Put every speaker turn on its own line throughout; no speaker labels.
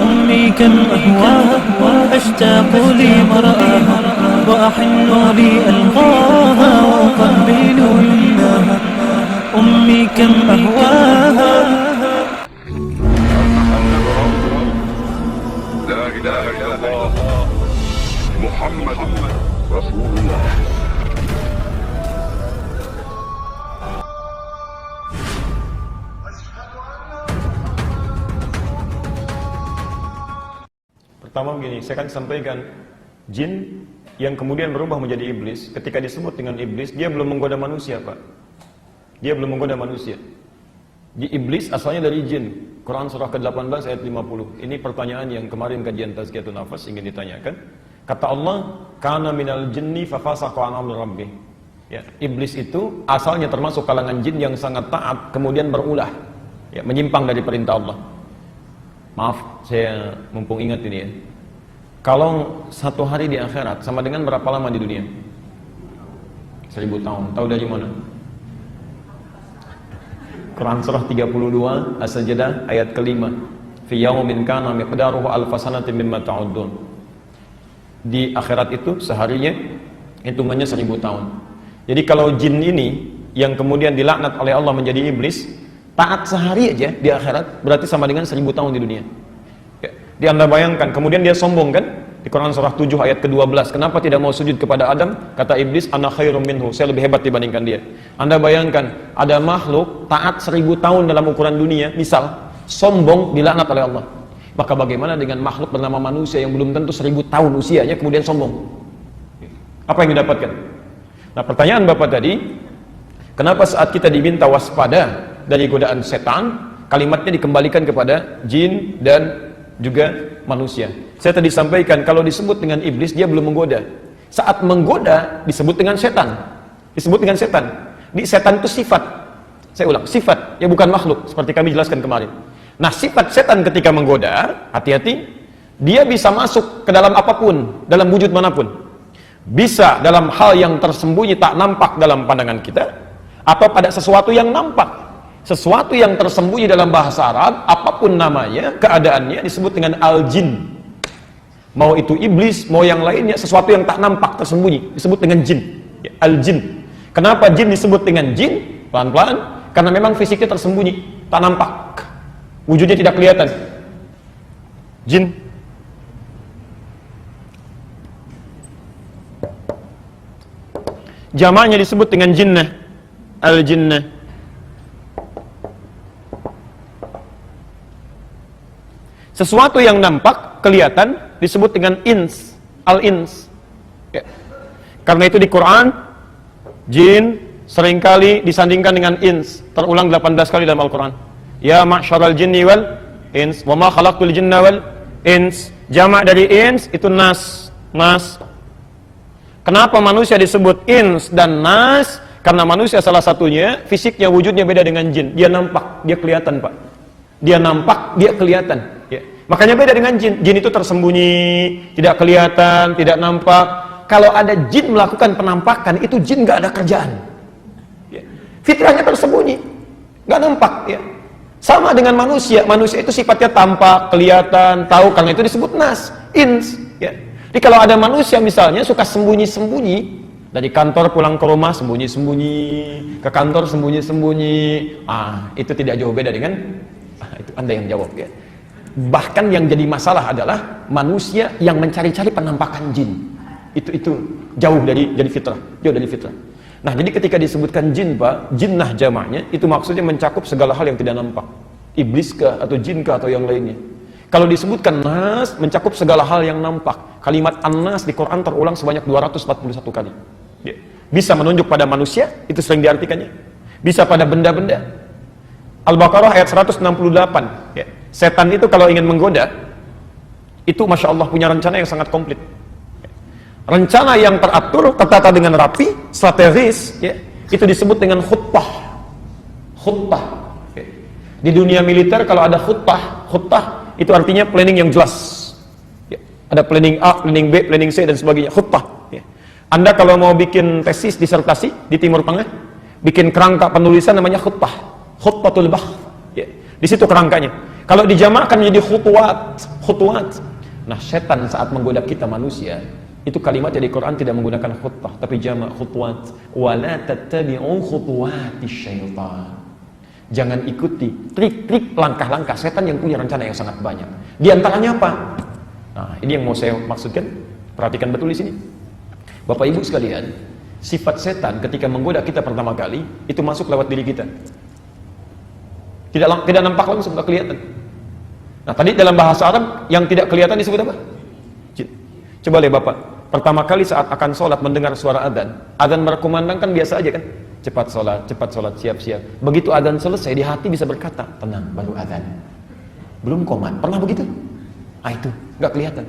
أمي كم أهواها أشتاق لمرآها وأحن لألقاها وأقبل يمناها أمي كم أهواها.
لا إله إلا الله محمد رسول الله.
Pertama begini, saya akan sampaikan jin yang kemudian berubah menjadi iblis. Ketika disebut dengan iblis, dia belum menggoda manusia, Pak. Dia belum menggoda manusia. Di iblis asalnya dari jin. Quran surah ke-18 ayat 50. Ini pertanyaan yang kemarin kajian Tazkiyatun Nafas ingin ditanyakan. Kata Allah, "Kana minal jinni fafasaqa an amri rabbih." Ya, iblis itu asalnya termasuk kalangan jin yang sangat taat, kemudian berulah, ya, menyimpang dari perintah Allah. Maaf, saya mumpung ingat ini ya. Kalau satu hari di akhirat sama dengan berapa lama di dunia? 1000 tahun. Tahu dari mana? Quran surah 32 As-Sajdah ayat kelima. Fi yaumin kana miqdaruhu alf sanatin mimma ta'uddun. Di akhirat itu seharinya hitungannya 1000 tahun. Jadi kalau jin ini yang kemudian dilaknat oleh Allah menjadi iblis, taat sehari aja di akhirat berarti sama dengan 1000 tahun di dunia. Ya, di Anda bayangkan, kemudian dia sombong kan? Di Quran surah 7 ayat ke-12, kenapa tidak mau sujud kepada Adam? Kata iblis, ana khairum minhu, saya lebih hebat dibandingkan dia. Anda bayangkan, ada makhluk taat 1000 tahun dalam ukuran dunia, misal, sombong dilaknat oleh Allah. Maka bagaimana dengan makhluk bernama manusia yang belum tentu 1000 tahun usianya, kemudian sombong? Apa yang didapatkan? Nah, pertanyaan Bapak tadi, kenapa saat kita diminta waspada dari godaan setan, kalimatnya dikembalikan kepada jin dan juga manusia. Saya tadi sampaikan, kalau disebut dengan iblis, dia belum menggoda. Saat menggoda, disebut dengan setan. Disebut dengan setan. Di setan itu sifat. Saya ulang, sifat, ya bukan makhluk, seperti kami jelaskan kemarin. Nah, sifat setan ketika menggoda, hati-hati, dia bisa masuk ke dalam apapun, dalam wujud manapun. Bisa dalam hal yang tersembunyi, tak nampak dalam pandangan kita, atau pada sesuatu yang nampak. Sesuatu yang tersembunyi dalam bahasa Arab, apapun namanya, keadaannya disebut dengan al-jin. Mau itu iblis, mau yang lainnya, sesuatu yang tak nampak, tersembunyi, disebut dengan jin, ya, al-jin. Kenapa jin disebut dengan jin? Pelan-pelan, karena memang fisiknya tersembunyi, tak nampak, wujudnya tidak kelihatan. Jin. Jamaknya disebut dengan jinnah, al-jinnah. Sesuatu yang nampak, kelihatan, disebut dengan ins, al-ins. Ya. Karena itu di Quran, jin seringkali disandingkan dengan ins, terulang 18 kali dalam Al-Quran. Ya ma'syaral jinni wal ins, wa ma khalaqtul jinna wal ins. Jamak dari ins itu nas, nas. Kenapa manusia disebut ins dan nas? Karena manusia salah satunya, fisiknya, wujudnya beda dengan jin. Dia nampak, dia kelihatan, Pak. Dia nampak, dia kelihatan. Ya. Makanya beda dengan jin. Jin itu tersembunyi, tidak kelihatan, tidak nampak. Kalau ada jin melakukan penampakan, itu jin nggak ada kerjaan. Ya. Fitrahnya tersembunyi, nggak nampak. Ya. Sama dengan manusia. Manusia itu sifatnya tampak, kelihatan, tahu. Karena itu disebut nas, ins. Ya. Jadi kalau ada manusia misalnya suka sembunyi-sembunyi, dari kantor pulang ke rumah sembunyi-sembunyi, ke kantor sembunyi-sembunyi, itu tidak jauh beda dengan itu Anda yang jawab ya. Bahkan yang jadi masalah adalah manusia yang mencari-cari penampakan jin. Itu jauh dari fitrah, jauh dari fitrah. Nah, jadi ketika disebutkan jin, Pak, jinnah jamaknya itu maksudnya mencakup segala hal yang tidak nampak. Iblis kah atau jin kah atau yang lainnya. Kalau disebutkan nas, mencakup segala hal yang nampak. Kalimat an-nas di Quran terulang sebanyak 241 kali. Ya. Bisa menunjuk pada manusia, itu sering diartikannya. Bisa pada benda-benda. Al-Baqarah ayat 168. Ya. Setan itu kalau ingin menggoda, itu Masya Allah punya rencana yang sangat komplit. Rencana yang teratur, tertata dengan rapi, strategis, ya, itu disebut dengan khutbah. Khutbah. Ya. Di dunia militer kalau ada khutbah itu artinya planning yang jelas. Ya. Ada planning A, planning B, planning C dan sebagainya. Khutbah. Ya. Anda kalau mau bikin tesis, disertasi di Timur Tengah, bikin kerangka penulisan namanya khutbah. Khutbatul bahth. Ya. Di situ kerangkanya. Kalau dijamakkan menjadi khutuwat. Nah, setan saat menggoda kita manusia, itu kalimatnya di Quran tidak menggunakan khutbah, tapi jamak khutuwat. Wala tattabi'u khutuwatis syaitan. Jangan ikuti trik-trik langkah-langkah setan yang punya rencana yang sangat banyak. Di antaranya apa? Nah, ini yang mau saya maksudkan. Perhatikan betul di sini. Bapak Ibu sekalian, sifat setan ketika menggoda kita pertama kali itu masuk lewat diri kita. Tidak nampak langsung, tidak kelihatan. Nah, tadi dalam bahasa Arab yang tidak kelihatan disebut apa? Jin. Coba lihat Bapak, pertama kali saat akan sholat mendengar suara adzan berkumandangkan biasa aja kan? Cepat sholat, siap-siap. Begitu adzan selesai, di hati bisa berkata, tenang, baru adzan. Belum komat, pernah begitu? Ah, itu, nggak kelihatan.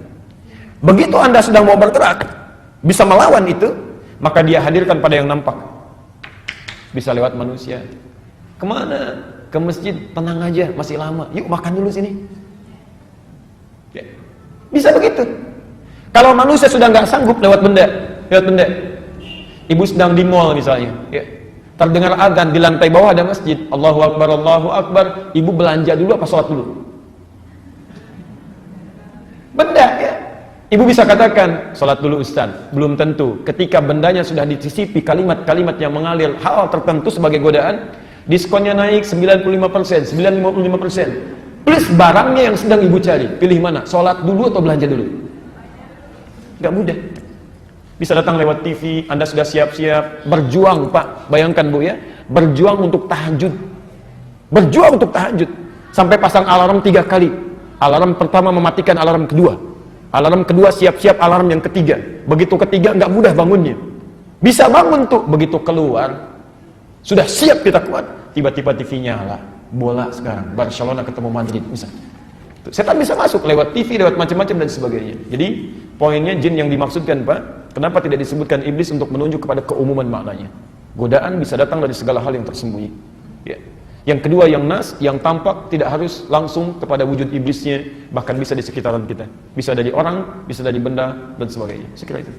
Begitu Anda sedang mau bergerak, bisa melawan itu, maka dia hadirkan pada yang nampak. Bisa lewat manusia. Kemana? Ke masjid, tenang aja, masih lama. Yuk makan dulu sini. Ya. Bisa begitu. Kalau manusia sudah nggak sanggup lewat benda. Ibu sedang di mall misalnya, ya. Terdengar adzan di lantai bawah ada masjid. Allahu Akbar, Allahu Akbar. Ibu belanja dulu apa sholat dulu? Benda, ya. Ibu bisa katakan, sholat dulu Ustaz. Belum tentu. Ketika bendanya sudah disisipi kalimat-kalimat yang mengalir hal tertentu sebagai godaan, diskonnya naik 95%, 95%. Plus barangnya yang sedang ibu cari. Pilih mana? Sholat dulu atau belanja dulu? Gak mudah. Bisa datang lewat TV, Anda sudah siap-siap, berjuang Pak, bayangkan Bu ya, berjuang untuk tahajud, sampai pasang alarm 3 kali, alarm pertama mematikan alarm kedua siap-siap alarm yang ketiga, begitu ketiga nggak mudah bangunnya, bisa bangun tuh, begitu keluar, sudah siap kita kuat, tiba-tiba TV nyala, bola sekarang, Barcelona ketemu Madrid, bisa. Setan bisa masuk lewat TV, lewat macam-macam dan sebagainya. Jadi poinnya jin yang dimaksudkan Pak, kenapa tidak disebutkan iblis untuk menunjuk kepada keumuman maknanya? Godaan bisa datang dari segala hal yang tersembunyi. Ya. Yang kedua yang nas, yang tampak tidak harus langsung kepada wujud iblisnya, bahkan bisa di sekitaran kita. Bisa dari orang, bisa dari benda dan sebagainya. Sekira itu.